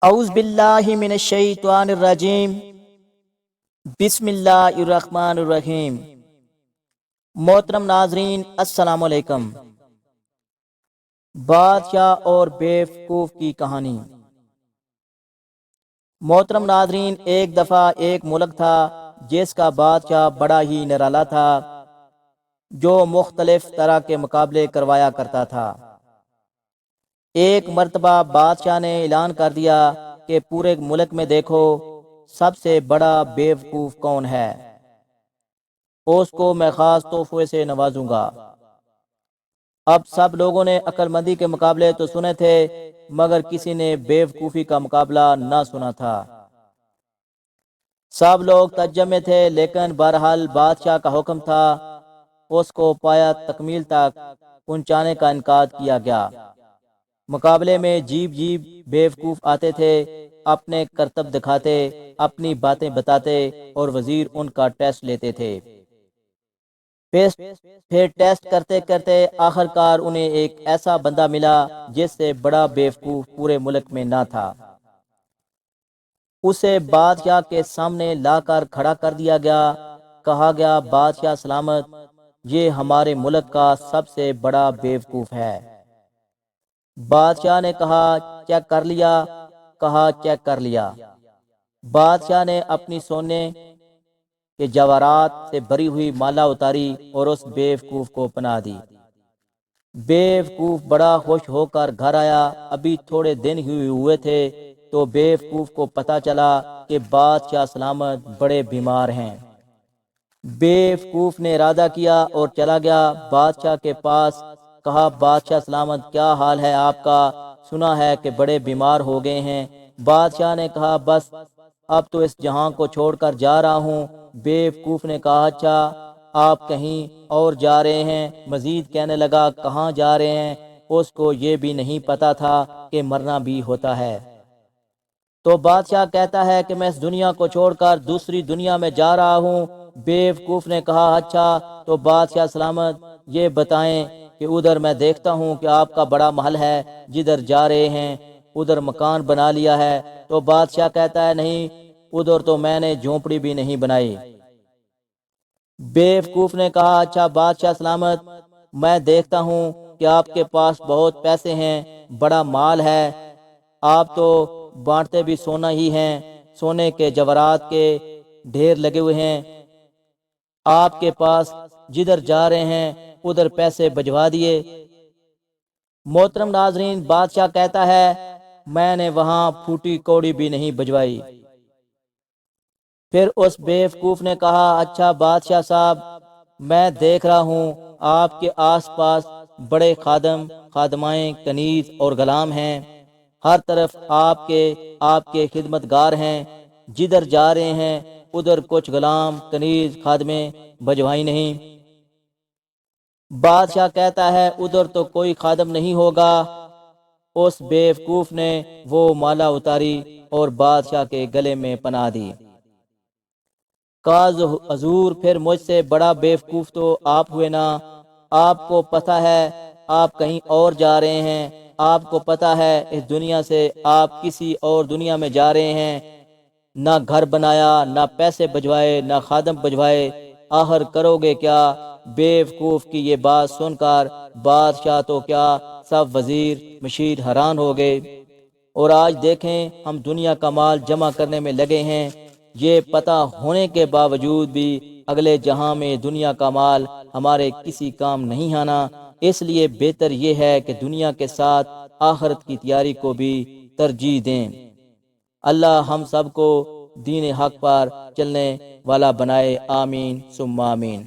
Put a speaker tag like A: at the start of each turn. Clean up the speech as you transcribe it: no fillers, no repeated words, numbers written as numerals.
A: اعوذ باللہ من الشیطان الرجیم، بسم اللہ الرحمن الرحیم۔ محترم ناظرین، السلام علیکم۔ بادشاہ اور بیوقوف کی کہانی۔ محترم ناظرین، ایک دفعہ ایک ملک تھا جس کا بادشاہ بڑا ہی نرالا تھا، جو مختلف طرح کے مقابلے کروایا کرتا تھا۔ ایک مرتبہ بادشاہ نے اعلان کر دیا کہ پورے ملک میں دیکھو سب سے بڑا بیوقوف کون ہے، اس کو میں خاص تحفے سے نوازوں گا۔ اب سب لوگوں نے عقل مندی کے مقابلے تو سنے تھے، مگر کسی نے بیوقوفی کا مقابلہ نہ سنا تھا۔ سب لوگ تعجب میں تھے، لیکن بہرحال بادشاہ کا حکم تھا، اس کو پایا تکمیل تک پہنچانے کا انعقاد کیا گیا۔ مقابلے میں جیب بیوقوف آتے تھے، اپنے کرتب دکھاتے، اپنی باتیں بتاتے اور وزیر ان کا ٹیسٹ لیتے تھے۔ پھر ٹیسٹ کرتے کرتے آخرکار انہیں ایک ایسا بندہ ملا جس سے بڑا بیوقوف پورے ملک میں نہ تھا۔ اسے بادشاہ کے سامنے لا کر کھڑا کر دیا گیا۔ کہا گیا، بادشاہ سلامت، یہ ہمارے ملک کا سب سے بڑا بیوقوف ہے۔ بادشاہ نے کہا، چیک کر لیا؟ کہا، چیک کر لیا۔ بادشاہ نے اپنی سونے کے جواہرات سے بھری ہوئی مالا اتاری اور اس بیوقوف کو پہنا دی۔ بیوقوف بڑا خوش ہو کر گھر آیا۔ ابھی تھوڑے دن ہی ہوئے تھے تو بیوقوف کو پتہ چلا کہ بادشاہ سلامت بڑے بیمار ہیں۔ بیوقوف نے ارادہ کیا اور چلا گیا بادشاہ کے پاس۔ کہا، بادشاہ سلامت، کیا حال ہے آپ کا؟ سنا ہے کہ بڑے بیمار ہو گئے ہیں۔ بادشاہ نے کہا، بس اب تو اس جہاں کو چھوڑ کر جا رہا ہوں۔ بیوقوف نے کہا، اچھا، آپ کہیں اور جا رہے ہیں؟ مزید کہنے لگا، کہاں جا رہے ہیں؟ اس کو یہ بھی نہیں پتا تھا کہ مرنا بھی ہوتا ہے۔ تو بادشاہ کہتا ہے کہ میں اس دنیا کو چھوڑ کر دوسری دنیا میں جا رہا ہوں۔ بیوقوف نے کہا، اچھا، تو بادشاہ سلامت یہ بتائیں کہ ادھر میں دیکھتا ہوں کہ آپ کا بڑا محل ہے، جدھر جا رہے ہیں ادھر مکان بنا لیا ہے۔ تو بادشاہ کہتا ہے، نہیں، ادھر تو میں نے جھونپڑی بھی نہیں بنائی۔ بیوقوف نے کہا، اچھا بادشاہ سلامت، میں دیکھتا ہوں کہ آپ کے پاس بہت پیسے ہیں، بڑا مال ہے، آپ تو بانٹتے بھی سونا ہی ہیں، سونے کے جواہرات کے ڈھیر لگے ہوئے ہیں، آپ کے پاس جدھر جا رہے ہیں ادھر پیسے بھجوا دیے۔ محترم ناظرین، بادشاہ کہتا ہے، میں نے وہاں پھوٹی کوڑی بھی نہیں بھجوائی۔ پھر اس بیوقوف نے کہا، اچھا بادشاہ صاحب، میں دیکھ رہا ہوں آپ کے آس پاس بڑے خادم، خادمائیں، کنیز اور غلام ہیں، ہر طرف آپ کے خدمتگار ہیں، جدھر جا رہے ہیں ادھر کچھ غلام، کنیز، خادمیں بھجوائی نہیں۔ بادشاہ کہتا ہے، ادھر تو کوئی خادم نہیں ہوگا۔ اس بیوقوف نے وہ مالا اتاری اور بادشاہ کے گلے میں پہنا دی۔ کاز حضور، پھر مجھ سے بڑا بیوقوف تو آپ ہوئے نا۔ آپ کو پتہ ہے آپ کہیں اور جا رہے ہیں، آپ کو پتہ ہے اس دنیا سے آپ کسی اور دنیا میں جا رہے ہیں، نہ گھر بنایا، نہ پیسے بھجوائے، نہ خادم بھجوائے، آخر کرو گے کیا؟ بیوقوف کی یہ بات سن کر بادشاہ تو کیا، سب وزیر مشیر حیران ہو گئے۔ اور آج دیکھیں، ہم دنیا کا مال جمع کرنے میں لگے ہیں، یہ پتہ ہونے کے باوجود بھی اگلے جہاں میں دنیا کا مال ہمارے کسی کام نہیں آنا۔ اس لیے بہتر یہ ہے کہ دنیا کے ساتھ آخرت کی تیاری کو بھی ترجیح دیں۔ اللہ ہم سب کو دین حق پر چلنے والا بنائے، آمین ثم آمین۔